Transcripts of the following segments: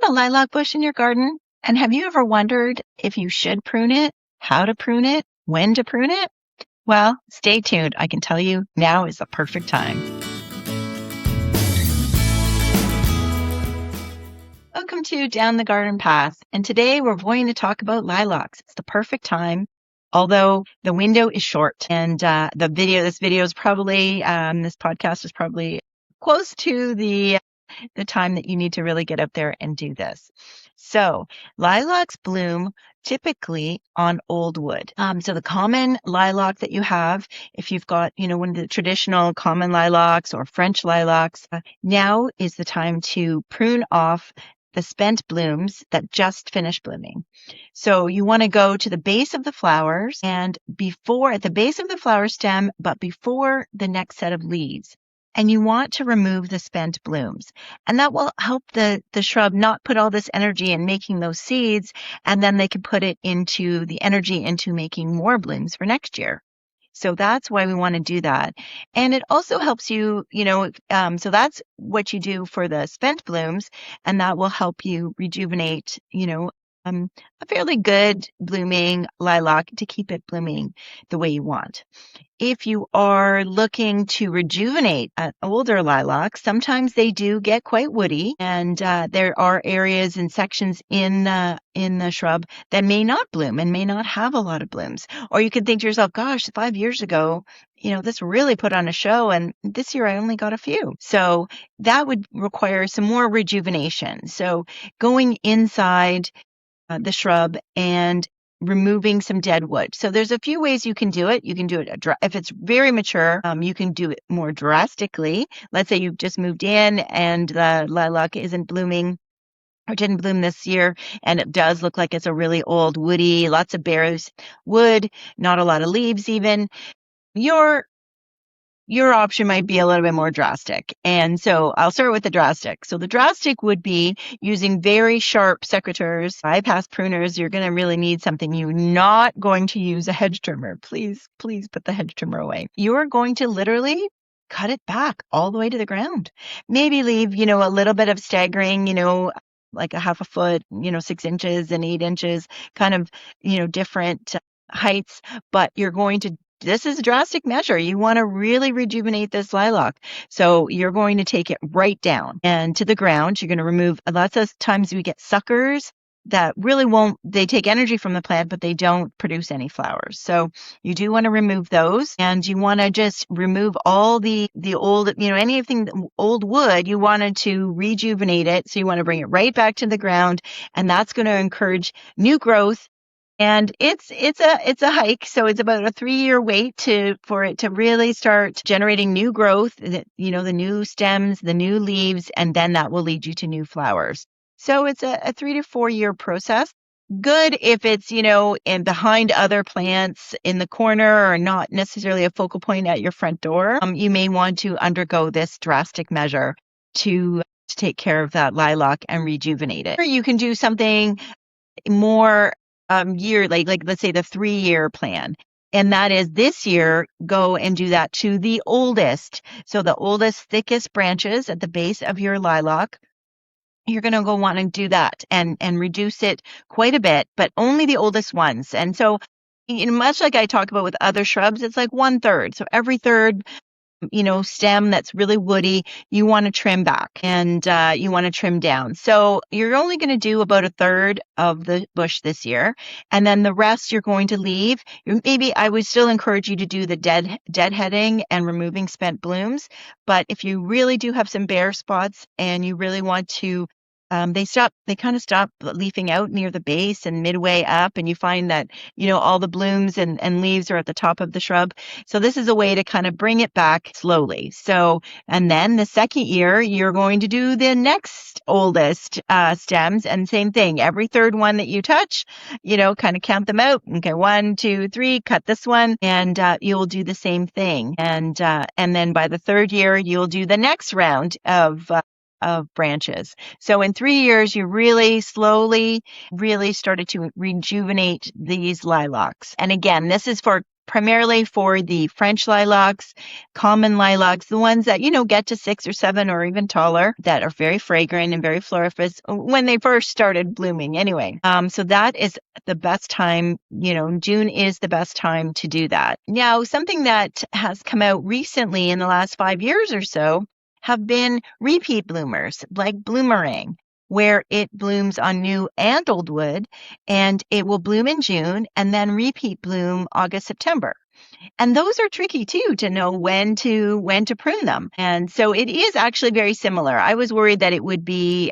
a lilac bush in your garden? And have you ever wondered if you should prune it, how to prune it, when to prune it? Well, stay tuned. I can tell you now is the perfect time. Welcome to Down the Garden Path. And today we're going to talk about lilacs. It's the perfect time, although the window is short. And this podcast is probably close to the time that you need to really get out there and do this. So lilacs bloom typically on old wood. So the common lilac that you have, if you've got, one of the traditional common lilacs or French lilacs, now is the time to prune off the spent blooms that just finished blooming. So you want to go to the base of the flowers and at the base of the flower stem, but before the next set of leaves. And you want to remove the spent blooms. And that will help the shrub not put all this energy in making those seeds, and then they can put it into the energy into making more blooms for next year. So that's why we want to do that. And it also helps you, so that's what you do for the spent blooms, and that will help you rejuvenate, a fairly good blooming lilac to keep it blooming the way you want. If you are looking to rejuvenate an older lilac, sometimes they do get quite woody, and there are areas and sections in the shrub that may not bloom and may not have a lot of blooms. Or you could think to yourself, gosh, 5 years ago, this really put on a show, and this year I only got a few. So that would require some more rejuvenation. So going inside the shrub and removing some dead wood. So there's a few ways you can do it. You can do it if it's very mature. You can do it more drastically. Let's say you've just moved in and the lilac isn't blooming or didn't bloom this year, and it does look like it's a really old woody, lots of bare wood, not a lot of leaves even. Your option might be a little bit more drastic. And so I'll start with the drastic. So the drastic would be using very sharp secateurs, bypass pruners. You're going to really need something. You're not going to use a hedge trimmer. Please put the hedge trimmer away. You're going to literally cut it back all the way to the ground. Maybe leave, a little bit of staggering, like a half a foot, 6 inches and 8 inches, kind of, different heights, but this is a drastic measure. You want to really rejuvenate this lilac. So you're going to take it right down and to the ground. You're going to remove, lots of times we get suckers that really they take energy from the plant, but they don't produce any flowers. So you do want to remove those, and you want to just remove all the old, anything old wood. You wanted to rejuvenate it. So you want to bring it right back to the ground, and that's going to encourage new growth. And it's a hike, so it's about a 3-year wait for it to really start generating new growth, the new stems, the new leaves, and then that will lead you to new flowers. So it's a 3 to 4 year process. Good if it's, in behind other plants in the corner or not necessarily a focal point at your front door. You may want to undergo this drastic measure to take care of that lilac and rejuvenate it. Or you can do something more year, like let's say the 3-year plan. And that is this year, go and do that to the oldest. So the oldest, thickest branches at the base of your lilac, you're going to go want to do that and reduce it quite a bit, but only the oldest ones. And so, much like I talk about with other shrubs, it's like 1/3. So every third stem that's really woody, you want to trim back and you want to trim down. So you're only going to do about 1/3 of the bush this year. And then the rest you're going to leave. Maybe I would still encourage you to do the deadheading and removing spent blooms. But if you really do have some bare spots and you really want to they kind of stop leafing out near the base and midway up, and you find that, all the blooms and leaves are at the top of the shrub. So this is a way to kind of bring it back slowly. So, and then the second year, you're going to do the next oldest stems, and same thing, every third one that you touch, kind of count them out. Okay, 1, 2, 3, cut this one, and you'll do the same thing. And then by the third year, you'll do the next round of branches. So in 3 years, you really slowly really started to rejuvenate these lilacs. And again, this is for primarily for the French lilacs, common lilacs, the ones that, get to 6 or 7 or even taller, that are very fragrant and very floriferous when they first started blooming anyway. So that is the best time, June is the best time to do that. Now, something that has come out recently in the last 5 years or so have been repeat bloomers like bloomerang, where it blooms on new and old wood, and it will bloom in June and then repeat bloom August, September. And those are tricky too, to know when to prune them. And so it is actually very similar. I was worried that it would be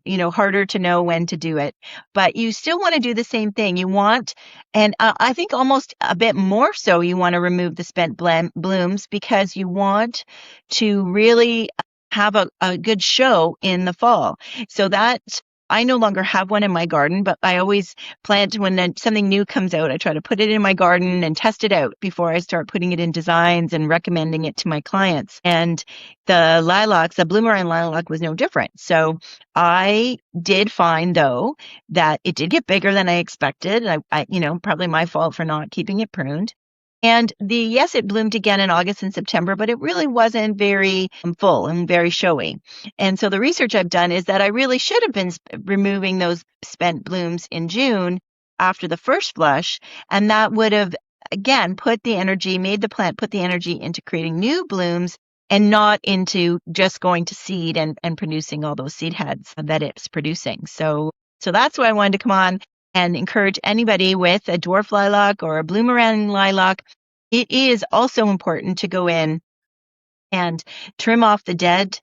harder to know when to do it, but you still want to do the same thing. You want, and I think almost a bit more so, you want to remove the spent blooms, because you want to really have a good show in the fall. So that I no longer have one in my garden, but I always plant when something new comes out. I try to put it in my garden and test it out before I start putting it in designs and recommending it to my clients. And the lilacs, the bloomerang lilac, was no different. So I did find, though, that it did get bigger than I expected. I probably my fault for not keeping it pruned. And yes, it bloomed again in August and September, but it really wasn't very full and very showy. And so the research I've done is that I really should have been removing those spent blooms in June after the first flush. And that would have, again, made the plant put the energy into creating new blooms and not into just going to seed and producing all those seed heads that it's producing. So that's why I wanted to come on and encourage anybody with a dwarf lilac or a bloomerang lilac. It is also important to go in and trim off the dead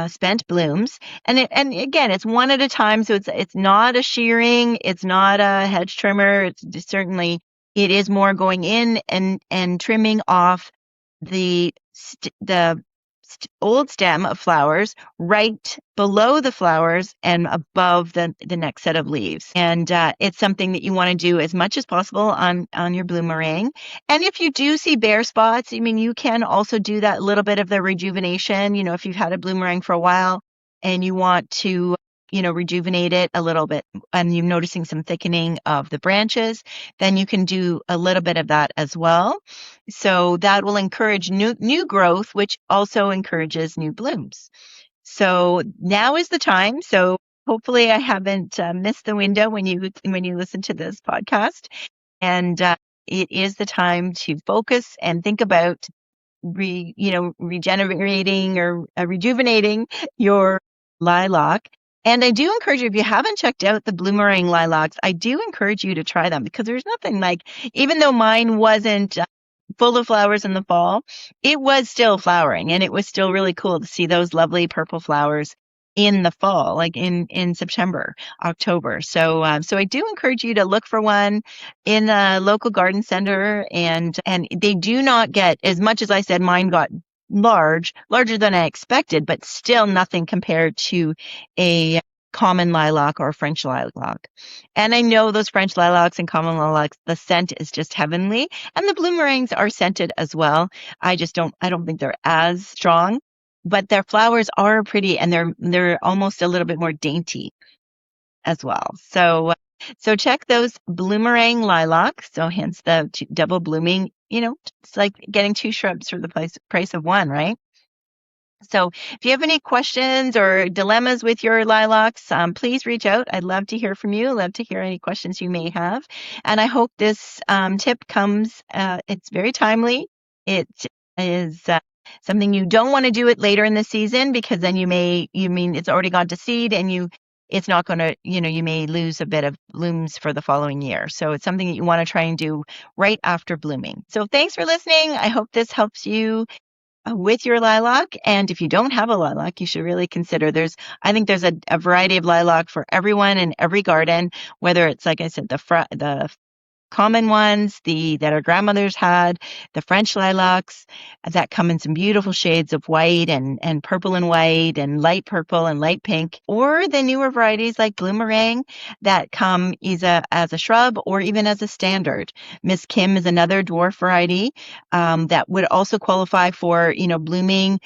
spent blooms. And again, it's one at a time. So it's not a shearing. It's not a hedge trimmer. It is more going in and trimming off the old stem of flowers right below the flowers and above the next set of leaves. And it's something that you want to do as much as possible on your bloomerang. And if you do see bare spots, you can also do that little bit of the rejuvenation. If you've had a bloomerang for a while and you want to rejuvenate it a little bit, and you're noticing some thickening of the branches, then you can do a little bit of that as well. So that will encourage new growth, which also encourages new blooms. So now is the time. So hopefully I haven't missed the window when you listen to this podcast. And it is the time to focus and think about regenerating or rejuvenating your lilac. And I do encourage you, if you haven't checked out the bloomerang lilacs, I do encourage you to try them, because there's nothing like, even though mine wasn't full of flowers in the fall, it was still flowering, and it was still really cool to see those lovely purple flowers in the fall, like in September, October. So I do encourage you to look for one in a local garden center, and they do not get, as much as I said, mine got larger than I expected, but still nothing compared to a common lilac or a French lilac. And I know those French lilacs and common lilacs, the scent is just heavenly, and the bloomerangs are scented as well. I don't think they're as strong, but their flowers are pretty, and they're almost a little bit more dainty as well. So check those bloomerang lilacs. So hence the double blooming. It's like getting 2 shrubs for the price of one, right? So if you have any questions or dilemmas with your lilacs, please reach out. I'd love to hear from you. Love to hear any questions you may have. And I hope this tip comes, it's very timely. It is something you don't want to do it later in the season, because then it's already gone to seed, and it's not going to, you may lose a bit of blooms for the following year. So it's something that you want to try and do right after blooming. So thanks for listening. I hope this helps you with your lilac. And if you don't have a lilac, you should really consider, I think there's a variety of lilac for everyone in every garden, whether it's, like I said, the common ones, that our grandmothers had, the French lilacs that come in some beautiful shades of white and purple and white and light purple and light pink, or the newer varieties like bloomerang that come either as a shrub or even as a standard. Miss Kim is another dwarf variety that would also qualify for, blooming,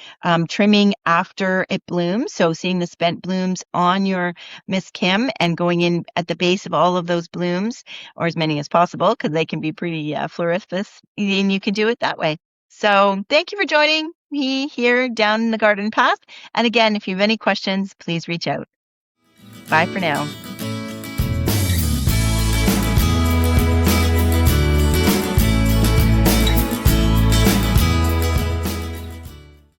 trimming after it blooms. So seeing the spent blooms on your Miss Kim and going in at the base of all of those blooms, or as many as possible, possible because they can be pretty floriferous, and you can do it that way. So thank you for joining me here down in the garden path. And again, if you have any questions, please reach out. Bye for now.